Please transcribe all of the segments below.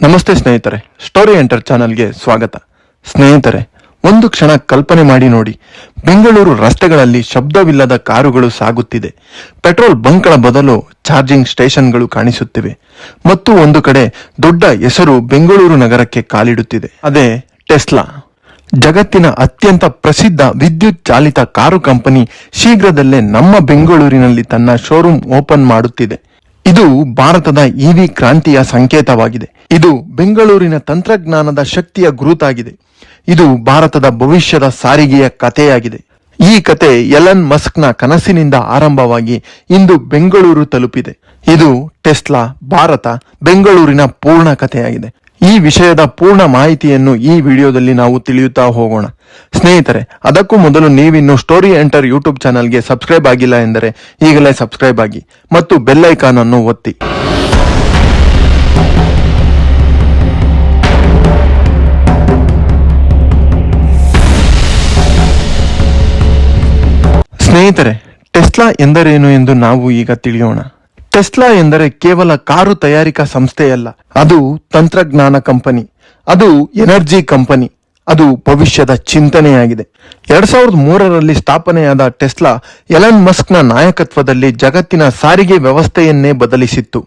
ನಮಸ್ತೆ ಸ್ನೇಹಿತರೆ, story enter ಚಾನಲ್ಗೆ ಸ್ವಾಗತ. ಸ್ನೇಹಿತರೆ, ಒಂದು ಕ್ಷಣ ಕಲ್ಪನೆ ಮಾಡಿ ನೋಡಿ. ಬೆಂಗಳೂರು ರಸ್ತೆಗಳಲ್ಲಿ ಶಬ್ದವಿಲ್ಲದ ಕಾರುಗಳು ಸಾಗುತ್ತಿದೆ. ಪೆಟ್ರೋಲ್ ಬಂಕ್ಗಳ ಬದಲು ಚಾರ್ಜಿಂಗ್ ಸ್ಟೇಷನ್ಗಳು ಕಾಣಿಸುತ್ತಿವೆ. ಮತ್ತು ಒಂದು ಕಡೆ ದೊಡ್ಡ ಹೆಸರು ಬೆಂಗಳೂರು ನಗರಕ್ಕೆ ಕಾಲಿಡುತ್ತಿದೆ. ಅದೇ ಟೆಸ್ಲಾ. ಜಗತ್ತಿನ ಅತ್ಯಂತ ಪ್ರಸಿದ್ಧ ವಿದ್ಯುತ್ ಚಾಲಿತ ಕಾರು ಕಂಪನಿ ಶೀಘ್ರದಲ್ಲೇ ನಮ್ಮ ಬೆಂಗಳೂರಿನಲ್ಲಿ ತನ್ನ ಶೋರೂಮ್ ಓಪನ್ ಮಾಡುತ್ತಿದೆ. ಇದು ಭಾರತದ ಇವಿ ಕ್ರಾಂತಿಯ ಸಂಕೇತವಾಗಿದೆ. ಇದು ಬೆಂಗಳೂರಿನ ತಂತ್ರಜ್ಞಾನದ ಶಕ್ತಿಯ ಗುರುತಾಗಿದೆ. ಇದು ಭಾರತದ ಭವಿಷ್ಯದ ಸಾರಿಗೆಯ ಕಥೆಯಾಗಿದೆ. ಈ ಕತೆ ಎಲನ್ ಮಸ್ಕ್ನ ಕನಸಿನಿಂದ ಆರಂಭವಾಗಿ ಇಂದು ಬೆಂಗಳೂರು ತಲುಪಿದೆ. ಇದು ಟೆಸ್ಲಾ ಭಾರತ ಬೆಂಗಳೂರಿನ ಪೂರ್ಣ ಕಥೆಯಾಗಿದೆ. ಈ ವಿಷಯದ ಪೂರ್ಣ ಮಾಹಿತಿಯನ್ನು ಈ ವಿಡಿಯೋದಲ್ಲಿ ನಾವು ತಿಳಿಯುತ್ತಾ ಹೋಗೋಣ. ಸ್ನೇಹಿತರೆ, ಅದಕ್ಕೂ ಮೊದಲು ನೀವಿನ್ನು ಸ್ಟೋರಿ ಎಂಟರ್ ಯೂಟ್ಯೂಬ್ ಚಾನಲ್ಗೆ ಸಬ್ಸ್ಕ್ರೈಬ್ ಆಗಿಲ್ಲ ಎಂದರೆ ಈಗಲೇ ಸಬ್ಸ್ಕ್ರೈಬ್ ಆಗಿ ಮತ್ತು ಬೆಲ್ ಐಕಾನ್ ಅನ್ನು ಒತ್ತಿ. ಸ್ನೇಹಿತರೆ, ಟೆಸ್ಲಾ ಎಂದರೇನು ಎಂದು ನಾವು ಈಗ ತಿಳಿಯೋಣ. ಟೆಸ್ಲಾ ಎಂದರೆ ಕೇವಲ ಕಾರು ತಯಾರಿಕಾ ಸಂಸ್ಥೆಯಲ್ಲ, ಅದು ತಂತ್ರಜ್ಞಾನ ಕಂಪನಿ, ಅದು ಎನರ್ಜಿ ಕಂಪನಿ, ಅದು ಭವಿಷ್ಯದ ಚಿಂತನೆಯಾಗಿದೆ. 2003ರಲ್ಲಿ ಸ್ಥಾಪನೆಯಾದ ಟೆಸ್ಲಾ ಎಲನ್ ಮಸ್ಕ್ನ ನಾಯಕತ್ವದಲ್ಲಿ ಜಗತ್ತಿನ ಸಾರಿಗೆ ವ್ಯವಸ್ಥೆಯನ್ನೇ ಬದಲಿಸಿತ್ತು.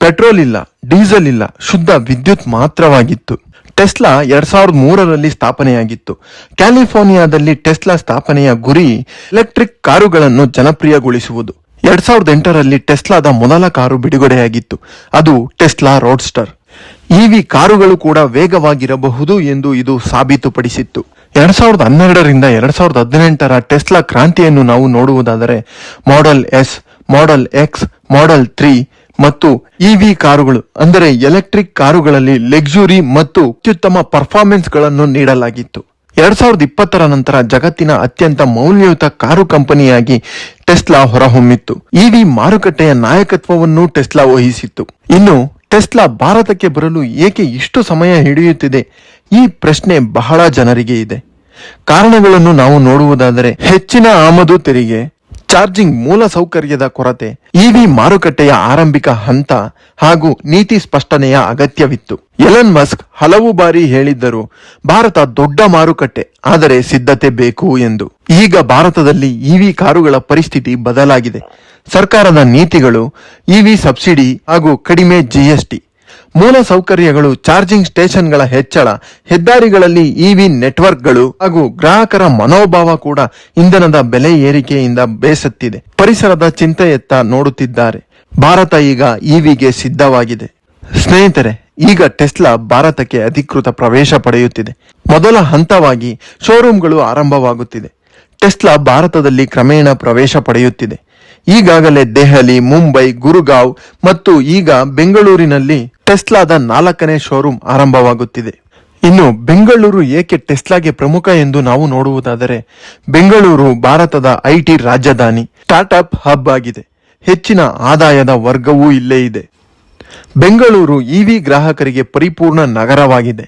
ಪೆಟ್ರೋಲ್ ಇಲ್ಲ, ಡೀಸೆಲ್ ಇಲ್ಲ, ಶುದ್ಧ ವಿದ್ಯುತ್ ಮಾತ್ರವಾಗಿತ್ತು. ಟೆಸ್ಲಾ 2003ರಲ್ಲಿ ಸ್ಥಾಪನೆಯಾಗಿತ್ತು. ಕ್ಯಾಲಿಫೋರ್ನಿಯಾದಲ್ಲಿ ಟೆಸ್ಲಾ ಸ್ಥಾಪನೆಯ ಗುರಿ ಎಲೆಕ್ಟ್ರಿಕ್ ಕಾರುಗಳನ್ನು ಜನಪ್ರಿಯಗೊಳಿಸುವುದು. 2008ರಲ್ಲಿ ಟೆಸ್ಲಾದ ಮೊದಲ ಕಾರು ಬಿಡುಗಡೆಯಾಗಿತ್ತು. ಅದು ಟೆಸ್ಲಾ ರೋಡ್ಸ್ಟರ್. ಇವಿ ಕಾರುಗಳು ಕೂಡ ವೇಗವಾಗಿರಬಹುದು ಎಂದು ಇದು ಸಾಬೀತುಪಡಿಸಿತ್ತು. 2012ರಿಂದ 2018ರ ಟೆಸ್ಲಾ ಕ್ರಾಂತಿಯನ್ನು ನಾವು ನೋಡುವುದಾದರೆ model S, model X, model 3 ಮತ್ತು ಇವಿ ಕಾರುಗಳು ಅಂದರೆ ಎಲೆಕ್ಟ್ರಿಕ್ ಕಾರುಗಳಲ್ಲಿ ಲಕ್ಸುರಿ ಮತ್ತು ಅತ್ಯುತ್ತಮ ಪರ್ಫಾರ್ಮೆನ್ಸ್ ಗಳನ್ನು ನೀಡಲಾಗಿತ್ತು. 2020ರ ನಂತರ ಜಗತ್ತಿನ ಅತ್ಯಂತ ಮೌಲ್ಯಯುತ ಕಾರು ಕಂಪನಿಯಾಗಿ ಟೆಸ್ಲಾ ಹೊರಹೊಮ್ಮಿತ್ತು. ಇವಿ ಮಾರುಕಟ್ಟೆಯ ನಾಯಕತ್ವವನ್ನು ಟೆಸ್ಲಾ ವಹಿಸಿತ್ತು. ಇನ್ನು ಟೆಸ್ಲಾ ಭಾರತಕ್ಕೆ ಬರಲು ಏಕೆ ಇಷ್ಟು ಸಮಯ ಹಿಡಿಯುತ್ತಿದೆ? ಈ ಪ್ರಶ್ನೆ ಬಹಳ ಜನರಿಗೆ ಇದೆ. ಕಾರಣಗಳನ್ನು ನಾವು ನೋಡುವುದಾದರೆ ಹೆಚ್ಚಿನ ಆಮದು ತೆರಿಗೆ, ಚಾರ್ಜಿಂಗ್ ಮೂಲ ಸೌಕರ್ಯದ ಕೊರತೆ, ಇವಿ ಮಾರುಕಟ್ಟೆಯ ಆರಂಭಿಕ ಹಂತ ಹಾಗೂ ನೀತಿ ಸ್ಪಷ್ಟನೆಯ ಅಗತ್ಯವಿತ್ತು. ಎಲನ್ ಮಸ್ಕ್ ಹಲವು ಬಾರಿ ಹೇಳಿದ್ದರು, ಭಾರತ ದೊಡ್ಡ ಮಾರುಕಟ್ಟೆ, ಆದರೆ ಸಿದ್ಧತೆ ಬೇಕು ಎಂದು. ಈಗ ಭಾರತದಲ್ಲಿ ಇವಿ ಕಾರುಗಳ ಪರಿಸ್ಥಿತಿ ಬದಲಾಗಿದೆ. ಸರ್ಕಾರದ ನೀತಿಗಳು, ಇವಿ ಸಬ್ಸಿಡಿ ಹಾಗೂ ಕಡಿಮೆ ಜಿಎಸ್ಟಿ, ಮೂಲ ಸೌಕರ್ಯಗಳು, ಚಾರ್ಜಿಂಗ್ ಸ್ಟೇಷನ್ಗಳ ಹೆಚ್ಚಳ, ಹೆದ್ದಾರಿಗಳಲ್ಲಿ ಇವಿ ನೆಟ್ವರ್ಕ್ಗಳು ಹಾಗೂ ಗ್ರಾಹಕರ ಮನೋಭಾವ ಕೂಡ ಇಂಧನದ ಬೆಲೆ ಏರಿಕೆಯಿಂದ ಬೇಸತ್ತಿದೆ. ಪರಿಸರದ ಚಿಂತೆಯತ್ತ ನೋಡುತ್ತಿದ್ದಾರೆ. ಭಾರತ ಈಗ ಇವಿಗೆ ಸಿದ್ಧವಾಗಿದೆ. ಸ್ನೇಹಿತರೆ, ಈಗ ಟೆಸ್ಲಾ ಭಾರತಕ್ಕೆ ಅಧಿಕೃತ ಪ್ರವೇಶ ಪಡೆಯುತ್ತಿದೆ. ಮೊದಲ ಹಂತವಾಗಿ ಶೋರೂಮ್ಗಳು ಆರಂಭವಾಗುತ್ತಿದೆ. ಟೆಸ್ಲಾ ಭಾರತದಲ್ಲಿ ಕ್ರಮೇಣ ಪ್ರವೇಶ ಪಡೆಯುತ್ತಿದೆ. ಈಗಾಗಲೇ ದೆಹಲಿ, ಮುಂಬೈ, ಗುರುಗಾಂವ್ ಮತ್ತು ಈಗ ಬೆಂಗಳೂರಿನಲ್ಲಿ ಟೆಸ್ಲಾದ 4ನೇ ಶೋರೂಮ್ ಆರಂಭವಾಗುತ್ತಿದೆ. ಇನ್ನು ಬೆಂಗಳೂರು ಏಕೆ ಟೆಸ್ಲಾಗೆ ಪ್ರಮುಖ ಎಂದು ನಾವು ನೋಡುವುದಾದರೆ, ಬೆಂಗಳೂರು ಭಾರತದ ಐಟಿ ರಾಜಧಾನಿ, ಸ್ಟಾರ್ಟ್ಅಪ್ ಹಬ್ ಆಗಿದೆ. ಹೆಚ್ಚಿನ ಆದಾಯದ ವರ್ಗವೂ ಇಲ್ಲೇ ಇದೆ. ಬೆಂಗಳೂರು ಇವಿ ಗ್ರಾಹಕರಿಗೆ ಪರಿಪೂರ್ಣ ನಗರವಾಗಿದೆ.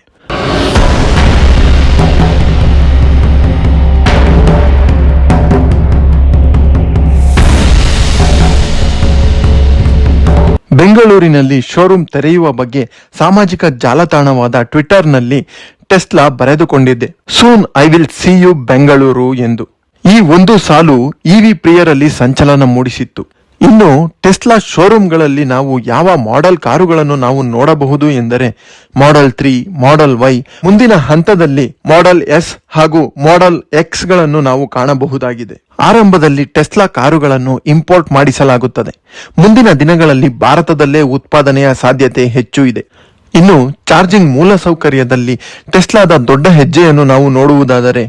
ಬೆಂಗಳೂರಿನಲ್ಲಿ ಶೋರೂಮ್ ತೆರೆಯುವ ಬಗ್ಗೆ ಸಾಮಾಜಿಕ ಜಾಲತಾಣವಾದ ಟ್ವಿಟರ್ನಲ್ಲಿ ಟೆಸ್ಲಾ ಬರೆದುಕೊಂಡಿದೆ, soon I will see you Bengaluru ಎಂದು. ಈ ಒಂದು ಸಾಲು ಇವಿ ಪ್ರಿಯರಲ್ಲಿ ಸಂಚಲನ ಮೂಡಿಸಿತ್ತು. ಇನ್ನು ಟೆಸ್ಲಾ ಶೋರೂಮ್ಗಳಲ್ಲಿ ನಾವು ಯಾವ ಮಾಡೆಲ್ ಕಾರುಗಳನ್ನು ನಾವು ನೋಡಬಹುದು ಎಂದರೆ ಮಾಡೆಲ್ 3, ಮಾಡೆಲ್ ವೈ, ಮುಂದಿನ ಹಂತದಲ್ಲಿ ಮಾಡೆಲ್ ಎಸ್ ಹಾಗೂ ಮಾಡೆಲ್ ಎಕ್ಸ್ ಗಳನ್ನು ನಾವು ಕಾಣಬಹುದಾಗಿದೆ. ಆರಂಭದಲ್ಲಿ ಟೆಸ್ಲಾ ಕಾರುಗಳನ್ನು ಇಂಪೋರ್ಟ್ ಮಾಡಿಸಲಾಗುತ್ತದೆ. ಮುಂದಿನ ದಿನಗಳಲ್ಲಿ ಭಾರತದಲ್ಲೇ ಉತ್ಪಾದನೆಯ ಸಾಧ್ಯತೆ ಹೆಚ್ಚು ಇದೆ. ಇನ್ನು ಚಾರ್ಜಿಂಗ್ ಮೂಲ ಸೌಕರ್ಯದಲ್ಲಿ ಟೆಸ್ಲಾದ ದೊಡ್ಡ ಹೆಜ್ಜೆಯನ್ನು ನಾವು ನೋಡುವುದಾದರೆ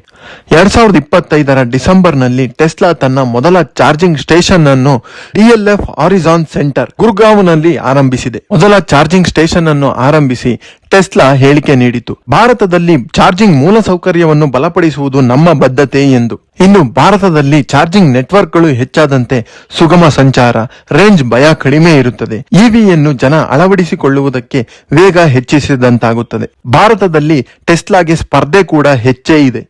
2025ರ ಡಿಸೆಂಬರ್ನಲ್ಲಿ ಟೆಸ್ಲಾ ತನ್ನ ಮೊದಲ ಚಾರ್ಜಿಂಗ್ ಸ್ಟೇಷನ್ ಅನ್ನು DLF ಹಾರಿಜಾನ್ ಸೆಂಟರ್ ಗುರ್ಗಾಂವ್ನಲ್ಲಿ ಆರಂಭಿಸಿದೆ. ಮೊದಲ ಚಾರ್ಜಿಂಗ್ ಸ್ಟೇಷನ್ ಅನ್ನು ಆರಂಭಿಸಿ ಟೆಸ್ಲಾ ಹೇಳಿಕೆ ನೀಡಿತು, ಭಾರತದಲ್ಲಿ ಚಾರ್ಜಿಂಗ್ ಮೂಲ ಸೌಕರ್ಯವನ್ನು ಬಲಪಡಿಸುವುದು ನಮ್ಮ ಬದ್ಧತೆ ಎಂದು. ಇನ್ನು ಭಾರತದಲ್ಲಿ ಚಾರ್ಜಿಂಗ್ ನೆಟ್ವರ್ಕ್ಗಳು ಹೆಚ್ಚಾದಂತೆ ಸುಗಮ ಸಂಚಾರ, ರೇಂಜ್ ಭಯ ಕಡಿಮೆ ಇರುತ್ತದೆ. ಇವಿಯನ್ನು ಜನ ಅಳವಡಿಸಿಕೊಳ್ಳುವುದಕ್ಕೆ ವೇಗ ಹೆಚ್ಚಿಸಿದಂತಾಗುತ್ತದೆ. ಭಾರತದಲ್ಲಿ ಟೆಸ್ಲಾಗೆ ಸ್ಪರ್ಧೆ ಕೂಡ ಹೆಚ್ಚೇ ಇದೆ.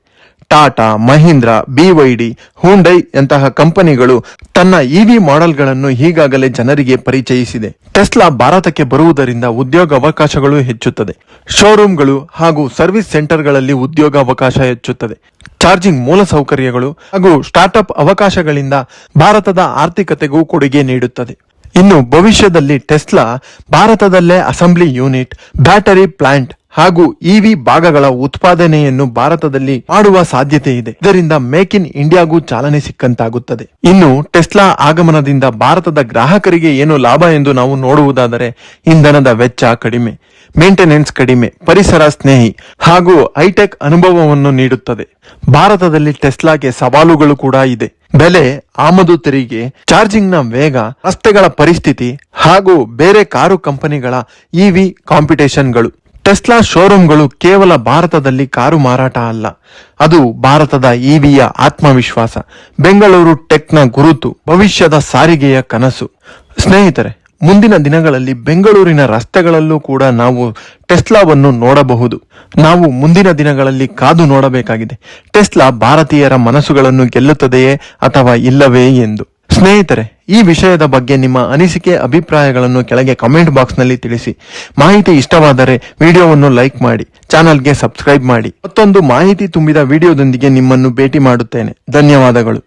ಟಾಟಾ, ಮಹೀಂದ್ರ, BYD, ಹುಂಡೈ ಯಂತಹ ಕಂಪನಿಗಳು ತನ್ನ ಇವಿ ಮಾಡೆಲ್ಗಳನ್ನು ಈಗಾಗಲೇ ಜನರಿಗೆ ಪರಿಚಯಿಸಿದೆ. ಟೆಸ್ಲಾ ಭಾರತಕ್ಕೆ ಬರುವುದರಿಂದ ಉದ್ಯೋಗಾವಕಾಶಗಳು ಹೆಚ್ಚುತ್ತದೆ. ಶೋರೂಮ್ಗಳು ಹಾಗೂ ಸರ್ವಿಸ್ ಸೆಂಟರ್ಗಳಲ್ಲಿ ಉದ್ಯೋಗಾವಕಾಶ ಹೆಚ್ಚುತ್ತದೆ. ಚಾರ್ಜಿಂಗ್ ಮೂಲಸೌಕರ್ಯಗಳು ಹಾಗೂ ಸ್ಟಾರ್ಟ್ಅಪ್ ಅವಕಾಶಗಳಿಂದ ಭಾರತದ ಆರ್ಥಿಕತೆಗೂ ಕೊಡುಗೆ ನೀಡುತ್ತದೆ. ಇನ್ನು ಭವಿಷ್ಯದಲ್ಲಿ ಟೆಸ್ಲಾ ಭಾರತದಲ್ಲೇ ಅಸೆಂಬ್ಲಿ ಯೂನಿಟ್, ಬ್ಯಾಟರಿ ಪ್ಲಾಂಟ್ ಹಾಗೂ ಇವಿ ಭಾಗಗಳ ಉತ್ಪಾದನೆಯನ್ನು ಭಾರತದಲ್ಲಿ ಮಾಡುವ ಸಾಧ್ಯತೆ ಇದೆ. ಇದರಿಂದ ಮೇಕ್ ಇನ್ ಇಂಡಿಯಾಗೂ ಚಾಲನೆ ಸಿಕ್ಕಂತಾಗುತ್ತದೆ. ಇನ್ನು ಟೆಸ್ಲಾ ಆಗಮನದಿಂದ ಭಾರತದ ಗ್ರಾಹಕರಿಗೆ ಏನು ಲಾಭ ಎಂದು ನಾವು ನೋಡುವುದಾದರೆ, ಇಂಧನದ ವೆಚ್ಚ ಕಡಿಮೆ, ಮೇಂಟೆನೆನ್ಸ್ ಕಡಿಮೆ, ಪರಿಸರ ಸ್ನೇಹಿ ಹಾಗೂ ಹೈಟೆಕ್ ಅನುಭವವನ್ನು ನೀಡುತ್ತದೆ. ಭಾರತದಲ್ಲಿ ಟೆಸ್ಲಾಗೆ ಸವಾಲುಗಳು ಕೂಡ ಇದೆ. ಬೆಲೆ, ಆಮದು ತೆರಿಗೆ, ಚಾರ್ಜಿಂಗ್ ನ ವೇಗ, ರಸ್ತೆಗಳ ಪರಿಸ್ಥಿತಿ ಹಾಗೂ ಬೇರೆ ಕಾರು ಕಂಪನಿಗಳ ಇವಿ ಕಾಂಪಿಟೇಷನ್ಗಳು. ಟೆಸ್ಲಾ ಶೋರೂಮ್ಗಳು ಕೇವಲ ಭಾರತದಲ್ಲಿ ಕಾರು ಮಾರಾಟ ಅಲ್ಲ, ಅದು ಭಾರತದ ಇವಿಯ ಆತ್ಮವಿಶ್ವಾಸ, ಬೆಂಗಳೂರು ಟೆಕ್ನ ಗುರುತು, ಭವಿಷ್ಯದ ಸಾರಿಗೆಯ ಕನಸು. ಸ್ನೇಹಿತರೆ, ಮುಂದಿನ ದಿನಗಳಲ್ಲಿ ಬೆಂಗಳೂರಿನ ರಸ್ತೆಗಳಲ್ಲೂ ಕೂಡ ನಾವು ಟೆಸ್ಲಾವನ್ನು ನೋಡಬಹುದು. ನಾವು ಮುಂದಿನ ದಿನಗಳಲ್ಲಿ ಕಾದು ನೋಡಬೇಕಾಗಿದೆ. ಟೆಸ್ಲಾ ಭಾರತೀಯರ ಮನಸ್ಸುಗಳನ್ನು ಗೆಲ್ಲುತ್ತದೆಯೇ ಅಥವಾ ಇಲ್ಲವೇ ಎಂದು. ಸ್ನೇಹಿತರೆ, ಈ ವಿಷಯದ ಬಗ್ಗೆ ನಿಮ್ಮ ಅನಿಸಿಕೆ, ಅಭಿಪ್ರಾಯಗಳನ್ನು ಕೆಳಗೆ ಕಮೆಂಟ್ ಬಾಕ್ಸ್ ನಲ್ಲಿ ತಿಳಿಸಿ. ಮಾಹಿತಿ ಇಷ್ಟವಾದರೆ ವಿಡಿಯೋವನ್ನು ಲೈಕ್ ಮಾಡಿ, ಚಾನಲ್ಗೆ ಸಬ್ಸ್ಕ್ರೈಬ್ ಮಾಡಿ. ಮತ್ತೊಂದು ಮಾಹಿತಿ ತುಂಬಿದ ವಿಡಿಯೋದೊಂದಿಗೆ ನಿಮ್ಮನ್ನು ಭೇಟಿ ಮಾಡುತ್ತೇನೆ. ಧನ್ಯವಾದಗಳು.